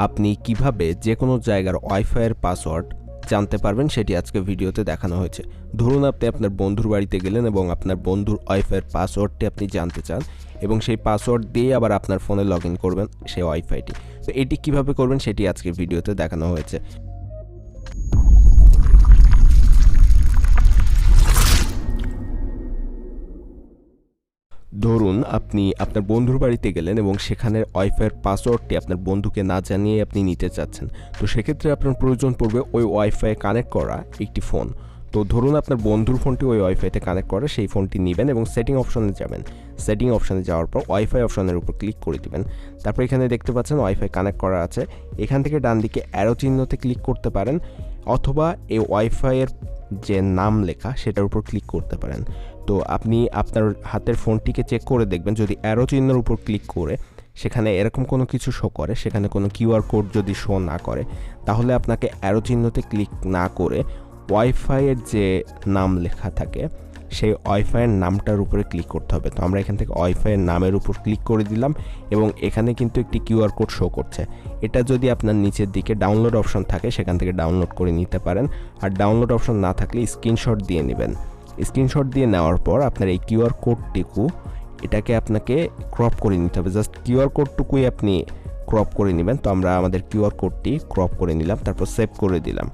আপনি কিভাবে যে কোনো জায়গার ওয়াইফাইয়ের পাসওয়ার্ড জানতে পারবেন সেটি আজকে ভিডিওতে দেখানো হয়েছে। ধরুন আপনি আপনার বন্ধুর বাড়িতে গেলেন এবং আপনার বন্ধুর ওয়াইফাইয়ের পাসওয়ার্ডটি আপনি জানতে চান এবং সেই পাসওয়ার্ড দিয়ে আবার আপনার ফোনে লগ ইন করবেন সেই ওয়াইফাইটি। তো এটি কিভাবে করবেন সেটি আজকে ভিডিওতে দেখানো হয়েছে। ধরুন আপনি আপনার বন্ধুর বাড়িতে গেলেন এবং সেখানের ওয়াইফাইয়ের পাসওয়ার্ডটি আপনার বন্ধুকে না জানিয়ে আপনি নিতে চাচ্ছেন। তো সেক্ষেত্রে আপনার প্রয়োজন পড়বে ওই ওয়াইফাই কানেক্ট করা একটি ফোন। তো ধরুন আপনার বন্ধুর ফোনটি ওই ওয়াইফাইতে কানেক্ট করা, সেই ফোনটি নেবেন এবং সেটিং অপশনে যাবেন। সেটিং অপশনে যাওয়ার পর ওয়াইফাই অপশনের উপর ক্লিক করে দিবেন। তারপর এখানে দেখতে পাচ্ছেন ওয়াইফাই কানেক্ট করা আছে। এখান থেকে ডান দিকে অ্যারো চিহ্নতে ক্লিক করতে পারেন অথবা এই ওয়াইফাইয়ের যে নাম লেখা সেটার উপর ক্লিক করতে পারেন। তো আপনি আপনার হাতের ফোনটিকে চেক করে দেখবেন, যদি অ্যারো চিহ্নের উপর ক্লিক করে সেখানে এরকম কোনো কিছু শো করে, সেখানে কোনো কিউআর কোড যদি শো না করে, তাহলে আপনাকে অ্যারো চিহ্নতে ক্লিক না করে ওয়াইফাইয়ের যে নাম লেখা থাকে সেই ওয়াইফাইয়ের নামটার উপরে ক্লিক করতে হবে। তো আমরা এখান থেকে ওয়াইফাইয়ের নামের উপর ক্লিক করে দিলাম এবং এখানে কিন্তু একটি কিউআর কোড শো করছে। এটা যদি আপনার নিচের দিকে ডাউনলোড অপশন থাকে সেখান থেকে ডাউনলোড করে নিতে পারেন, আর ডাউনলোড অপশন না থাকলে স্ক্রিনশট দিয়ে নেবেন। স্ক্রিনশট দিয়ে নেওয়ার পর আপনার এই কিউআর কোডটিকু এটাকে আপনাকে ক্রপ করে নিতে হবে। জাস্ট কিউআর কোডটুকুই আপনি ক্রপ করে নেবেন। তো আমরা আমাদের কিউআর কোডটি ক্রপ করে নিলাম, তারপর সেভ করে দিলাম।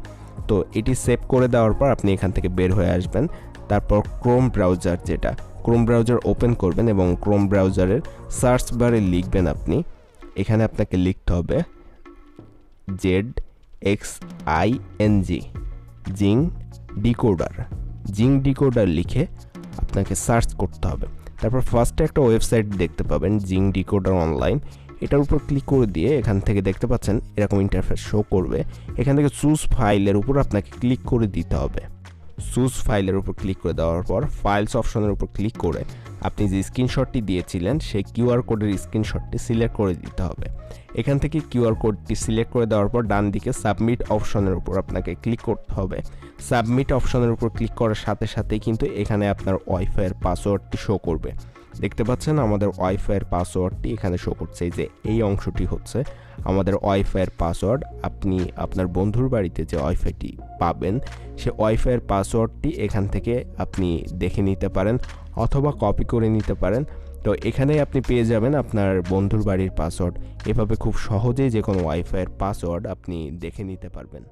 তো এটি সেভ করে দেওয়ার পর আপনি এখান থেকে বের হয়ে আসবেন। তারপর ক্রোম ব্রাউজার ওপেন করবেন এবং ক্রোম ব্রাউজারের সার্চ বারে লিখবেন আপনি, এখানে আপনাকে লিখতে হবে ZXING জিং ডিকোডার লিখে আপনাকে সার্চ করতে হবে। তারপর ফার্স্টে একটা ওয়েবসাইট দেখতে পাবেন জিং ডিকোডার অনলাইন, এটার উপর ক্লিক করে দিয়ে এখান থেকে দেখতে পাচ্ছেন এরকম ইন্টারফেস শো করবে। এখান থেকে চুজ ফাইলের উপর আপনাকে ক্লিক করে দিতে হবে। চুজ ফাইলের উপর ক্লিক করে দেওয়ার পর ফাইলস অপশনের উপর ক্লিক করে আপনি যে স্ক্রিনশটটি দিয়েছিলেন সেই কিউআর কোডের স্ক্রিনশটটি সিলেক্ট করে দিতে হবে। এখান থেকে কিউআর কোডটি সিলেক্ট করে দেওয়ার পর ডান দিকে সাবমিট অপশনের উপর আপনাকে ক্লিক করতে হবে। সাবমিট অপশনের উপর ক্লিক করার সাথে সাথেই কিন্তু এখানে আপনার ওয়াইফাইয়ের পাসওয়ার্ডটি শো করবে। দেখতে পাচ্ছেন আমাদের ওয়াইফাইয়ের পাসওয়ার্ডটি এখানে শো করছে। এই যে এই অংশটি হচ্ছে আমাদের ওয়াইফাইয়ের পাসওয়ার্ড। আপনি আপনার বন্ধুর বাড়িতে যে ওয়াইফাইটি পাবেন সে ওয়াইফাইয়ের পাসওয়ার্ডটি এখান থেকে আপনি দেখে নিতে পারেন অথবা কপি করে নিতে পারেন। তো এখানেই আপনি পেয়ে যাবেন আপনার বন্ধুর বাড়ির পাসওয়ার্ড। এভাবে খুব সহজেই যে কোনো ওয়াইফাইয়ের পাসওয়ার্ড আপনি দেখে নিতে পারবেন।